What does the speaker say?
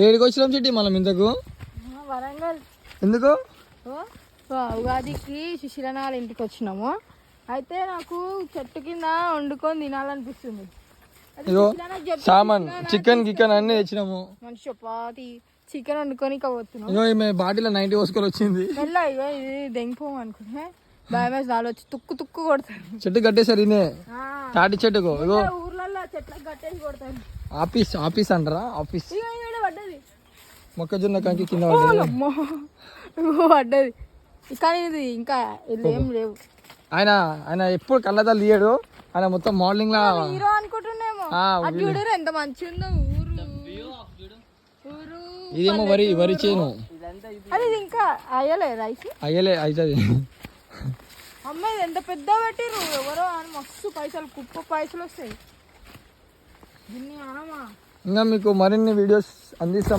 ఏడికి వచ్చినాం చెట్టి మనం ఇంతకు వరంగల్. ఎందుకు? ఉగాదికి సుశీలనాల ఇంటికి వచ్చినాము. అయితే నాకు చెట్టు కింద వండుకొని తినాలనిపిస్తుంది. సామాన్ చికెన్ గికెన్ అన్ని తెచ్చినాము. మంచి చపాతి చికెన్ వండుకొని పోతున్నాం. ఈమె బాటిలో 90 పోసుకొని వచ్చింది. ఇగో ఇది దెంగిపోం అనుకుంటే భయమేసి దాని వచ్చి తుక్కు తుక్కు కొడతారు. చెట్టు కట్టేసారు ఇనే తాటి చెట్టుకు. ఇగో ఊర్లలో చెట్లకు కట్టేసి కొడతారు. ఆఫీస్ అంటారా? ఆఫీస్ పడ్డది మొక్కజొన్న కంకి కింద పడ్డది. కానీ ఇది ఇంకా ఏం లేవు. ఆయన ఎప్పుడు కళ్ళదాలు తీయడు. ఆయన మొత్తం మార్నింగ్ లా హీరో అనుకుంటున్నామో. చూడరు ఎంత మంచిగా ఉందో ఊరు. ఇదేమో వరి చేను. అది ఇంకా అయ్యలే అవుతుంది. అమ్మాయి ఎంత పెద్ద పెట్టిరు ఎవరో అని మస్తు పైసలు కుప్ప పైసలు వస్తాయి. ఇంకా మీకు మరిన్ని వీడియోస్ అందిస్తాం.